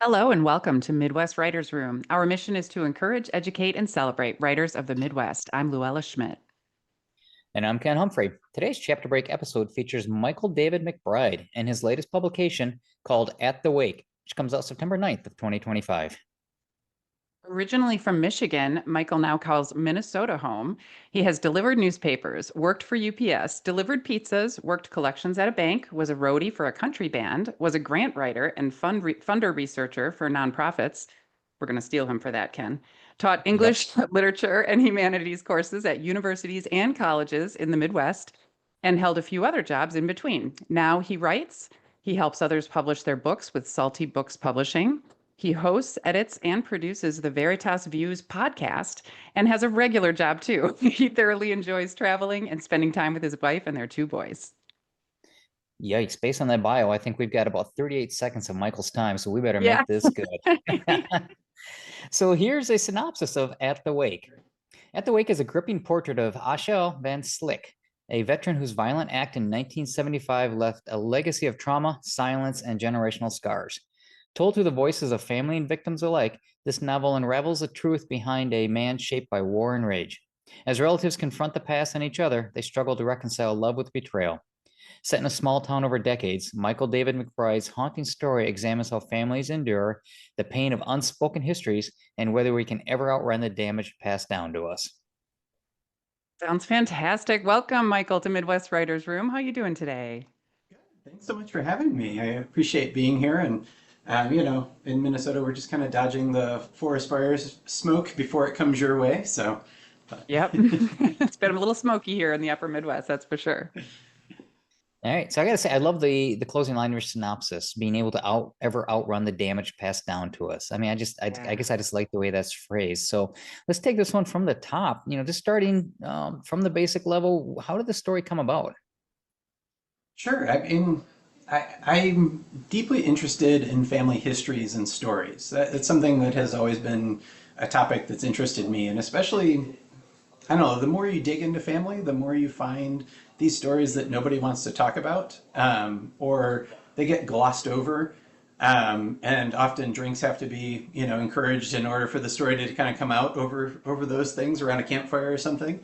Hello and welcome to Midwest Writers Room. Our mission is to encourage, educate, and celebrate writers of the Midwest. I'm Luella Schmidt. And I'm Ken Humphrey. Today's chapter break episode features Michael David MacBride and his latest publication called At the Wake, which comes out September 9th of 2025. Originally from Michigan, Michael now calls Minnesota home. He has delivered newspapers, worked for UPS, delivered pizzas, worked collections at a bank, was a roadie for a country band, was a grant writer and funder researcher for nonprofits. We're going to steal him for that, Ken. Taught Yep. English, literature, and humanities courses at universities and colleges in the Midwest and held a few other jobs in between. Now he writes. He helps others publish their books with Salty Books Publishing. He hosts, edits, and produces the Veritas Views podcast and has a regular job too. He thoroughly enjoys traveling and spending time with his wife and their two boys. Yikes. Based on that bio, I think we've got about 38 seconds of Michael's time, so we better Yeah. make this good. So here's a synopsis of At the Wake. At the Wake is a gripping portrait of Achiel Van Slyck, a veteran whose violent act in 1975 left a legacy of trauma, silence, and generational scars. Told through the voices of family and victims alike, this novel unravels the truth behind a man shaped by war and rage. As relatives confront the past and each other, they struggle to reconcile love with betrayal. Set in a small town over decades, Michael David MacBride's haunting story examines how families endure the pain of unspoken histories and whether we can ever outrun the damage passed down to us. Sounds fantastic. Welcome, Michael, to Midwest Writers Room. How you doing today? Thanks so much for having me. I appreciate being here. And, in Minnesota, we're just kind of dodging the forest fires smoke before it comes your way. Yep. It's been a little smoky here in the upper Midwest, that's for sure. All right, so I gotta say, I love the closing line of your synopsis, being able to ever outrun the damage passed down to us. I mean, I Yeah. guess I just like the way that's phrased. So let's take this one from the top. Just starting from the basic level. How did the story come about? Sure. I'm deeply interested in family histories and stories. It's something that has always been a topic that's interested me. And especially, I don't know, the more you dig into family, the more you find these stories that nobody wants to talk about, or they get glossed over. And often drinks have to be, encouraged in order for the story to kind of come out over those things around a campfire or something.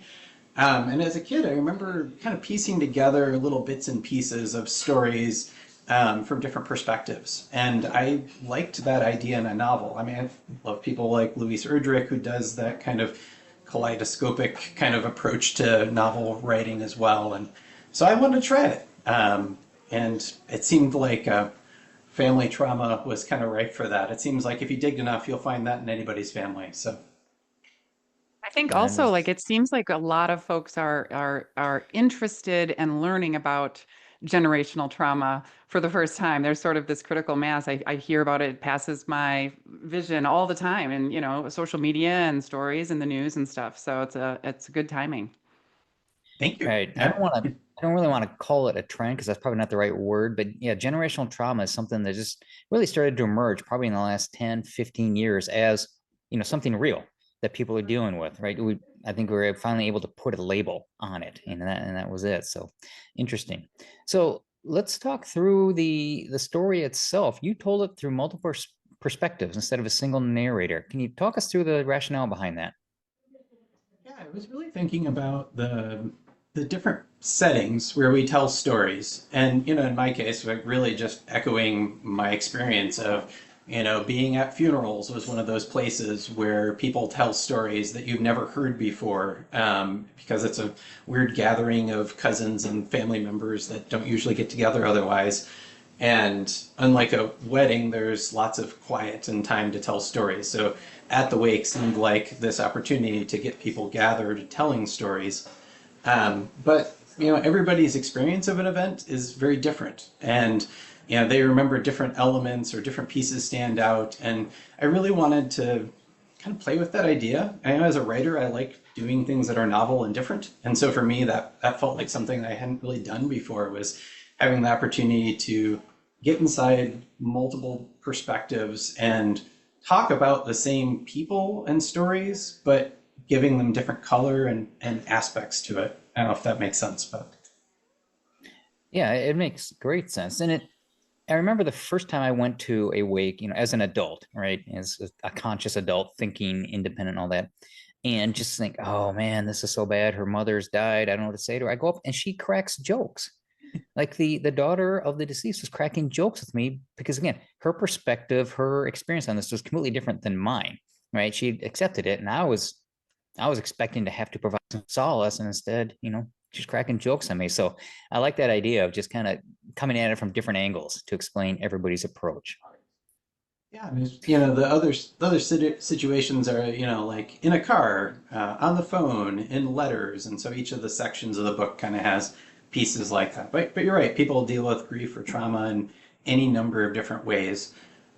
And as a kid, I remember kind of piecing together little bits and pieces of stories from different perspectives. And I liked that idea in a novel. I mean, I love people like Louise Erdrich, who does that kind of kaleidoscopic kind of approach to novel writing as well. And so I wanted to try it. And it seemed like family trauma was kind of ripe for that. It seems like if you dig enough, you'll find that in anybody's family. So I think And also like this, it seems like a lot of folks are interested and learning about generational trauma for the first time. There's sort of this critical mass. I hear about it, it passes my vision all the time and social media and stories and the news and stuff. So it's a good timing. thank you. right. Yeah. I don't really want to call it a trend because that's probably not the right word, but yeah, generational trauma is something that just really started to emerge probably in the last 10, 15 years as, something real that people are dealing with, right? I think we were finally able to put a label on it, and that was it. So interesting. So let's talk through the story itself. You told it through multiple perspectives instead of a single narrator. Can you talk us through the rationale behind that? Yeah, I was really thinking about the different settings where we tell stories. And, in my case, like really just echoing my experience of, being at funerals was one of those places where people tell stories that you've never heard before, because it's a weird gathering of cousins and family members that don't usually get together otherwise. And unlike a wedding, there's lots of quiet and time to tell stories. So at the wake seemed like this opportunity to get people gathered telling stories. But everybody's experience of an event is very different, and they remember different elements or different pieces stand out. And I really wanted to kind of play with that idea. I know as a writer, I like doing things that are novel and different, and so for me, that felt like something I hadn't really done before, was having the opportunity to get inside multiple perspectives and talk about the same people and stories, but giving them different color and aspects to it. I don't know if that makes sense, but Yeah, it makes great sense. And I remember the first time I went to a wake, as an adult, right? As a conscious adult, thinking independent and all that. And just think, oh man, this is so bad. Her mother's died. I don't know what to say to her. I go up and she cracks jokes. Like the daughter of the deceased was cracking jokes with me because again, her perspective, her experience on this was completely different than mine, right? She accepted it, and I was expecting to have to provide some solace, and instead, she's cracking jokes on me. So I like that idea of just kind of coming at it from different angles to explain everybody's approach. Yeah, I mean, the other situations are, like in a car, on the phone, in letters, and so each of the sections of the book kind of has pieces like that. But you're right, people deal with grief or trauma in any number of different ways.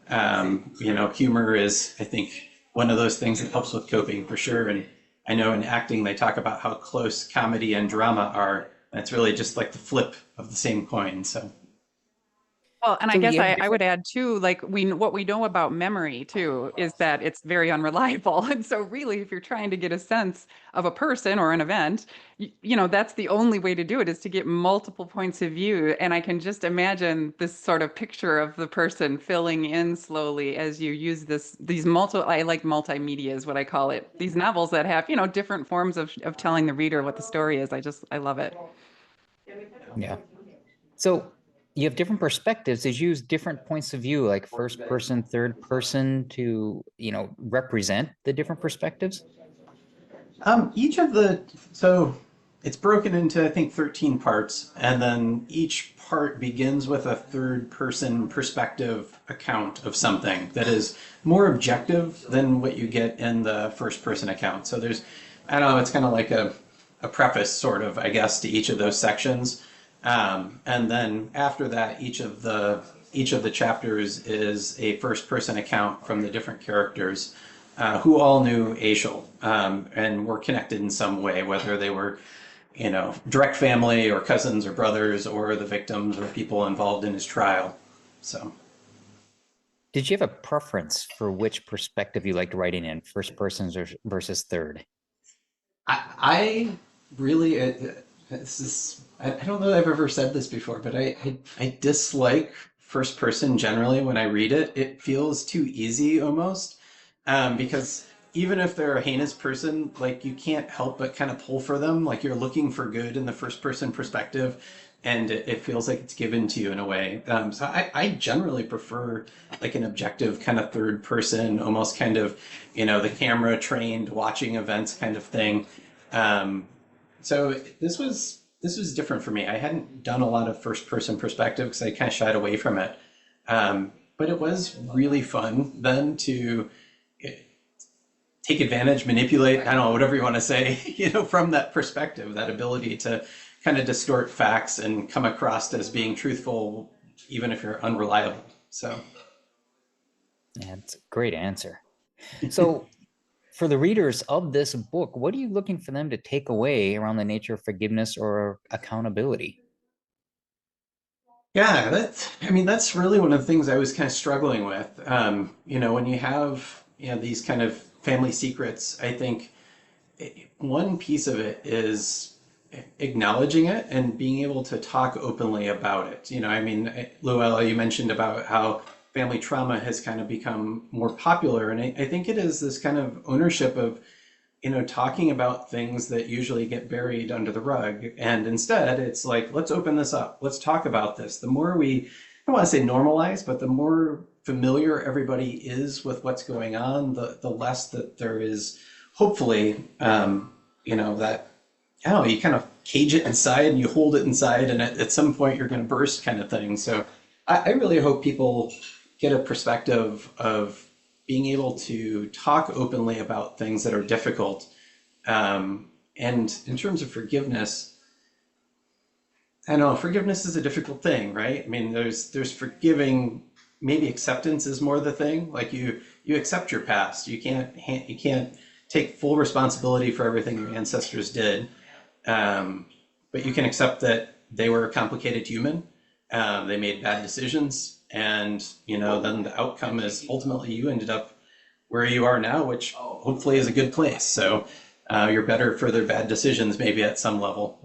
Humor is, I think, one of those things that helps with coping for sure. And I know in acting they talk about how close comedy and drama are. That's really just like the flip of the same coin. So Well, and I So guess you have I would different. add too, like what we know about memory too is that it's very unreliable. And so really, if you're trying to get a sense of a person or an event, that's the only way to do it is to get multiple points of view. And I can just imagine this sort of picture of the person filling in slowly as you use I like multimedia is what I call it. These novels that have, different forms of telling the reader what the story is. I love it. Yeah. So you have different perspectives. They use different points of view, like first person, third person, to represent the different perspectives. each of the so it's broken into I think 13 parts, and then each part begins with a third person perspective account of something that is more objective than what you get in the first person account. So there's, I don't know, it's kind of like a preface sort of, I guess, to each of those sections. And then after that, each of the chapters is a first person account from the different characters who all knew Achiel and were connected in some way, whether they were, direct family or cousins or brothers or the victims or people involved in his trial. So Did you have a preference for which perspective you liked writing in, first person versus third? I really, this is, I don't know that I've ever said this before, but I dislike first person generally when I read it. It feels too easy almost, because even if they're a heinous person, like you can't help but kind of pull for them. Like you're looking for good in the first person perspective, and it feels like it's given to you in a way. So I generally prefer like an objective kind of third person, almost kind of, the camera trained watching events kind of thing. Um, so this was different for me. I hadn't done a lot of first person perspective because I kind of shied away from it. But it was really fun then to take advantage, manipulate, I don't know, whatever you want to say, from that perspective, that ability to kind of distort facts and come across as being truthful, even if you're unreliable. So, Yeah, it's a great answer. So for the readers of this book, what are you looking for them to take away around the nature of forgiveness or accountability? yeah, that's really one of the things I was kind of struggling with. When you have, these kind of family secrets, I think one piece of it is acknowledging it and being able to talk openly about it. Luella, you mentioned about how family trauma has kind of become more popular, and I think it is this kind of ownership of, talking about things that usually get buried under the rug. And instead, it's like, let's open this up. Let's talk about this. The more we, I don't want to say normalize, but the more familiar everybody is with what's going on, the less that there is, hopefully, that, I don't know, you kind of cage it inside and you hold it inside, and at some point you're going to burst kind of thing. So I really hope people get a perspective of being able to talk openly about things that are difficult. And in terms of forgiveness, I know forgiveness is a difficult thing, right? I mean, there's forgiving. Maybe acceptance is more the thing. Like you accept your past. You can't take full responsibility for everything your ancestors did, but you can accept that they were a complicated human. They made bad decisions, and then the outcome is ultimately you ended up where you are now, which hopefully is a good place. So you're better for their bad decisions, maybe at some level.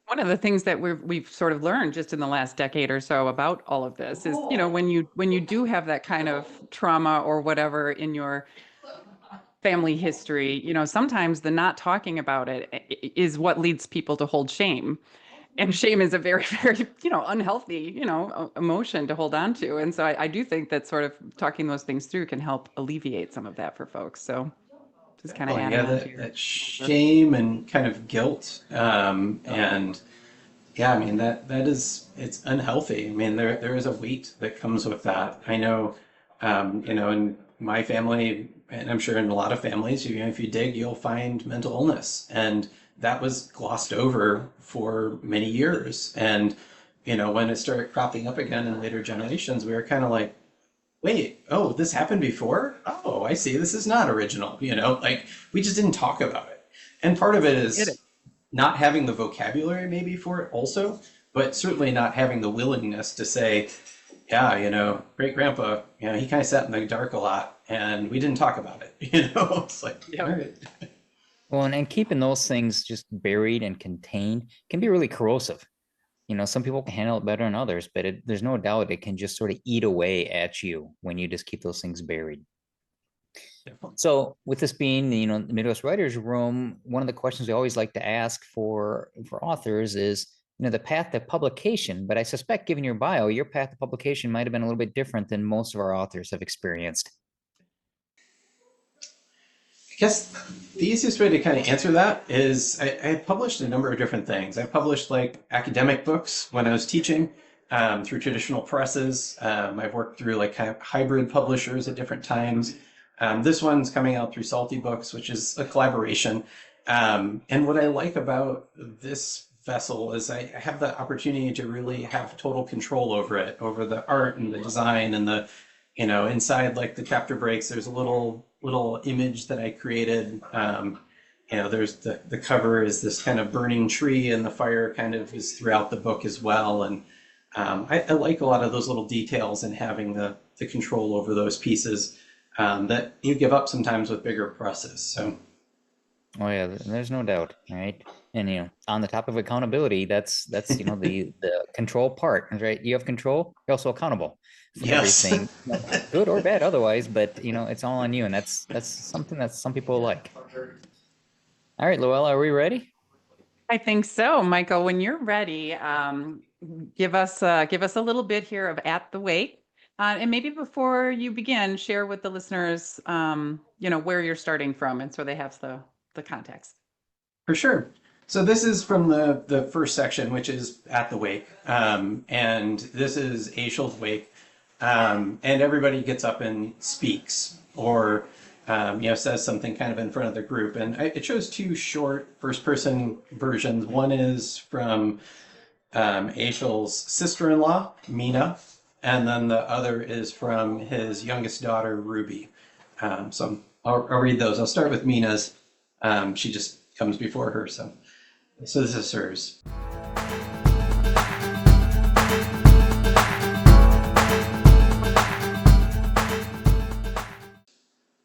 But One of the things that we've sort of learned just in the last decade or so about all of this is, when you do have that kind of trauma or whatever in your family history, sometimes the not talking about it is what leads people to hold shame. And shame is a very, very, unhealthy, emotion to hold on to. And so I do think that sort of talking those things through can help alleviate some of that for folks. So just kind of Definitely, adding yeah, on to that, your. that shame and kind of guilt, and yeah, I mean that is it's unhealthy. I mean there is a weight that comes with that. I know, in my family, and I'm sure in a lot of families, if you dig, you'll find mental illness, and that was glossed over for many years. And when it started cropping up again in later generations, we were kind of like, wait, oh, this happened before? Oh, I see. This is not original. Like we just didn't talk about it. And part of it Get it. is not having the vocabulary maybe for it also, but certainly not having the willingness to say, yeah, great grandpa, he kind of sat in the dark a lot and we didn't talk about it. It's like, Yep. all right. Well, and keeping those things just buried and contained can be really corrosive. Some people can handle it better than others, but there's no doubt it can just sort of eat away at you when you just keep those things buried. Definitely. So with this being, the Midwest Writers Room, one of the questions we always like to ask for authors is, the path to publication. But I suspect, given your bio, your path to publication might have been a little bit different than most of our authors have experienced. I guess the easiest way to kind of answer that is I published a number of different things. I published like academic books when I was teaching through traditional presses. I've worked through like kind of hybrid publishers at different times. This one's coming out through Salty Books, which is a collaboration. And what I like about this vessel is I have the opportunity to really have total control over it, over the art and the design and the, inside like the chapter breaks, there's a little image that I created. There's the cover is this kind of burning tree and the fire kind of is throughout the book as well. And I like a lot of those little details and having the control over those pieces that you give up sometimes with bigger presses. So. Oh yeah, there's no doubt, right? And on the top of accountability, that's the control part, right? You have control, you're also accountable for Yes. everything, good or bad otherwise, but it's all on you, and that's something that some people like. All right, Luella, are we ready? I think so, Michael. When you're ready, give us a little bit here of At the Wake, and maybe before you begin, share with the listeners, where you're starting from, and so they have the context. For sure. So this is from the first section, which is At the Wake. And this is Achiel's wake. And everybody gets up and speaks or, says something kind of in front of the group. And I chose two short first-person versions. One is from Achiel's sister-in-law, Mina, and then the other is from his youngest daughter, Ruby. So I'll read those. I'll start with Mina's. She just comes before her, so this is hers.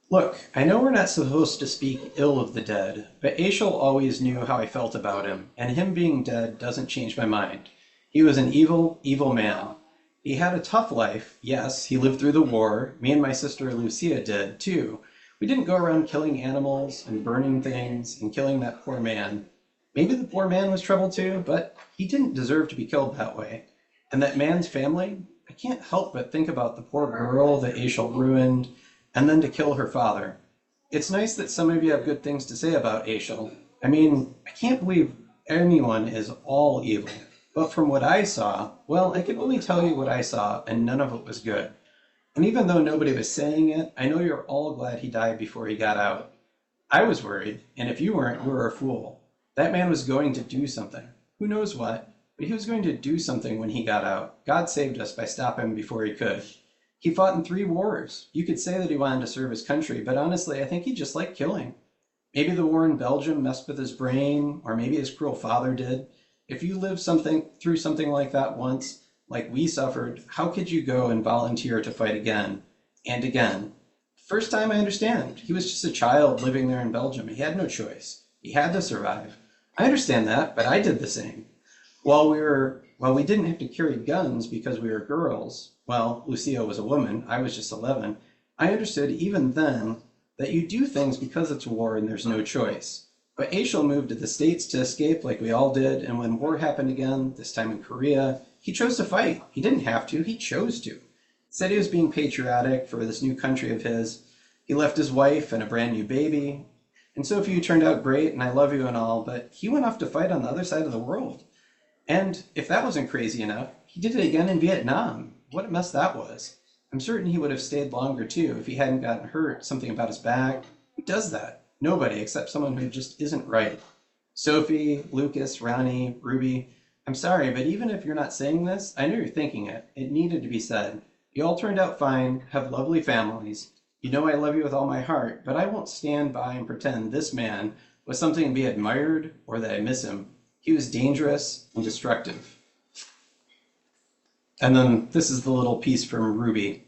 Look, I know we're not supposed to speak ill of the dead, but Achiel always knew how I felt about him, and him being dead doesn't change my mind. He was an evil, evil man. He had a tough life, yes, he lived through the war, me and my sister Lucia did, too. We didn't go around killing animals and burning things and killing that poor man. Maybe the poor man was trouble too, but he didn't deserve to be killed that way. And that man's family, I can't help but think about the poor girl that Achiel ruined, and then to kill her father. It's nice that some of you have good things to say about Achiel. I mean, I can't believe anyone is all evil. But from what I saw, well, I can only tell you what I saw, and none of it was good. And even though nobody was saying it, I know you're all glad he died before he got out. I was worried, and if you weren't, you were a fool. That man was going to do something. Who knows what, but he was going to do something when he got out. God saved us by stopping him before he could. He fought in 3 wars. You could say that he wanted to serve his country, but honestly, I think he just liked killing. Maybe the war in Belgium messed with his brain, or maybe his cruel father did. If you lived through something like that once, like we suffered, how could you go and volunteer to fight again and again? First time I understand. He was just a child living there in Belgium. He had no choice. He had to survive. I understand that, but I did the same. While we didn't have to carry guns because we were girls, well, Lucia was a woman, I was just 11, I understood even then that you do things because it's war and there's no choice. But Achiel moved to the States to escape like we all did, and when war happened again, this time in Korea, he chose to fight. He didn't have to, he chose to. Said he was being patriotic for this new country of his. He left his wife and a brand new baby. And so if you turned out great and I love you and all, but he went off to fight on the other side of the world. And if that wasn't crazy enough, he did it again in Vietnam. What a mess that was. I'm certain he would have stayed longer too if he hadn't gotten hurt, something about his back. Who does that? Nobody, except someone who just isn't right. Sophie, Lucas, Ronnie, Ruby, I'm sorry, but even if you're not saying this, I know you're thinking it. It needed to be said. You all turned out fine, have lovely families. You know I love you with all my heart, but I won't stand by and pretend this man was something to be admired or that I miss him. He was dangerous and destructive. And then this is the little piece from Ruby.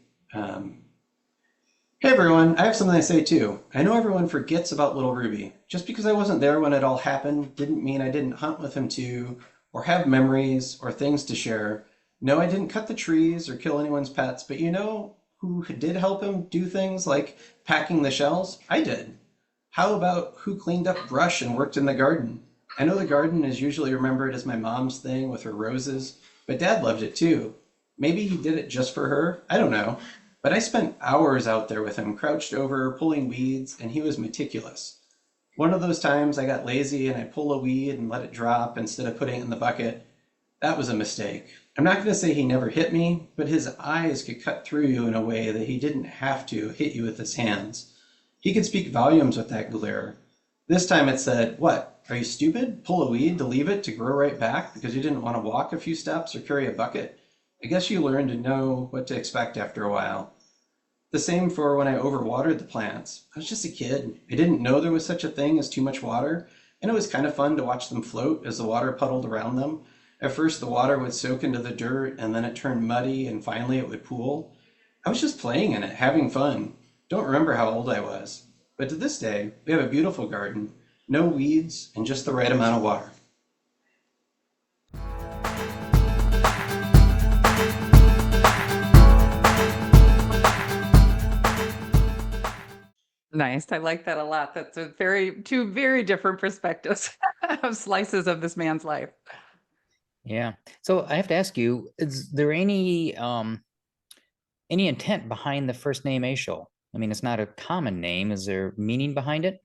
Hey everyone, I have something to say too. I know everyone forgets about little Ruby. Just because I wasn't there when it all happened didn't mean I didn't hunt with him too, or have memories or things to share. No, I didn't cut the trees or kill anyone's pets, but you know who did help him do things like packing the shells? I did. How about who cleaned up brush and worked in the garden? I know the garden is usually remembered as my mom's thing with her roses, but Dad loved it too. Maybe he did it just for her. I don't know. But I spent hours out there with him, crouched over, pulling weeds, and he was meticulous. One of those times I got lazy and I pulled a weed and let it drop instead of putting it in the bucket. That was a mistake. I'm not going to say he never hit me, but his eyes could cut through you in a way that he didn't have to hit you with his hands. He could speak volumes with that glare. This time it said, "What? Are you stupid? Pull a weed to leave it to grow right back because you didn't want to walk a few steps or carry a bucket?" I guess you learn to know what to expect after a while. The same for when I overwatered the plants. I was just a kid. I didn't know there was such a thing as too much water, and it was kind of fun to watch them float as the water puddled around them. At first the water would soak into the dirt, and then it turned muddy, and finally it would pool. I was just playing in it, having fun. Don't remember how old I was. But to this day, we have a beautiful garden, no weeds, and just the right amount of water. Nice. I like that a lot. That's two very different perspectives of slices of this man's life. Yeah. So I have to ask you, is there any intent behind the first name Achiel? I mean, it's not a common name. Is there meaning behind it?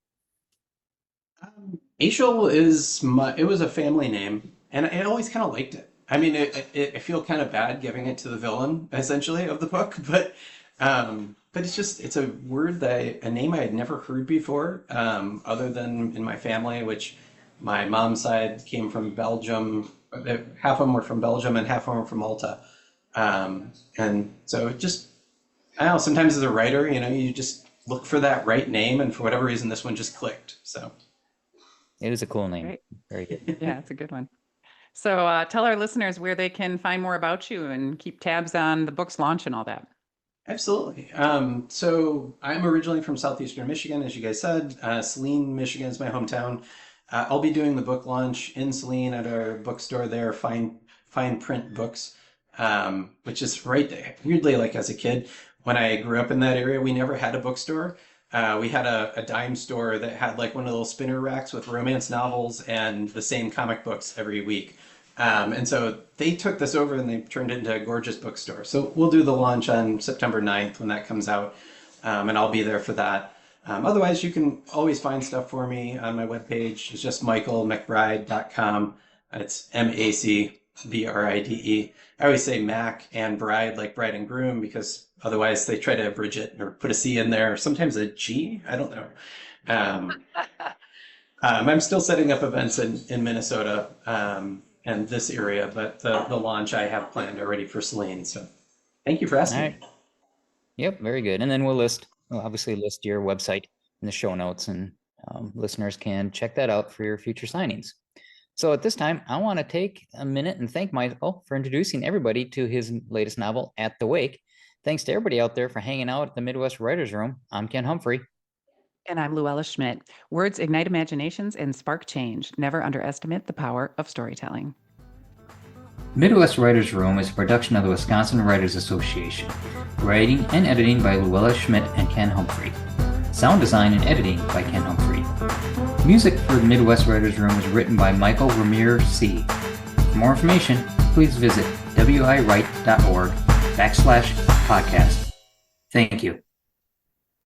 Achiel it was a family name, and I always kind of liked it. I mean, I feel kind of bad giving it to the villain, essentially, of the book, but it's a word a name I had never heard before, other than in my family, which my mom's side came from Belgium. Half of them were from Belgium and half of them were from Malta. And so I don't know, sometimes as a writer, you just look for that right name, and for whatever reason, this one just clicked. So It is a cool name. Great. Very good. Yeah, it's a good one. So tell our listeners where they can find more about you and keep tabs on the book's launch and all that. Absolutely. So I'm originally from southeastern Michigan, as you guys said. Saline, Michigan is my hometown. I'll be doing the book launch in Saline at our bookstore there, Fine Print Books, which is right there. Weirdly, like as a kid, when I grew up in that area, we never had a bookstore. We had a dime store that had like one of the little spinner racks with romance novels and the same comic books every week. And so they took this over and they turned it into a gorgeous bookstore. So we'll do the launch on September 9th when that comes out, and I'll be there for that. Otherwise, you can always find stuff for me on my webpage. It's just michaelmacbride.com. It's MacBride. I always say Mac and Bride, like bride and groom, because otherwise they try to abridge it or put a C in there, or sometimes a G. I don't know. I'm still setting up events in Minnesota and this area, but the launch I have planned already for Saline. So thank you for asking. All right. Yep, very good. And then we'll obviously list your website in the show notes, and listeners can check that out for your future signings. So at this time, I want to take a minute and thank Michael for introducing everybody to his latest novel, At the Wake. Thanks to everybody out there for hanging out at the Midwest Writers Room. I'm Ken Humphrey. And I'm Luella Schmidt. Words ignite imaginations and spark change. Never underestimate the power of storytelling. Midwest Writers Room is a production of the Wisconsin Writers Association. Writing and editing by Luella Schmidt and Ken Humphrey. Sound design and editing by Ken Humphrey. Music for the Midwest Writers Room was written by Michael Ramir C. For more information, please visit wiwrite.org/podcast. Thank you.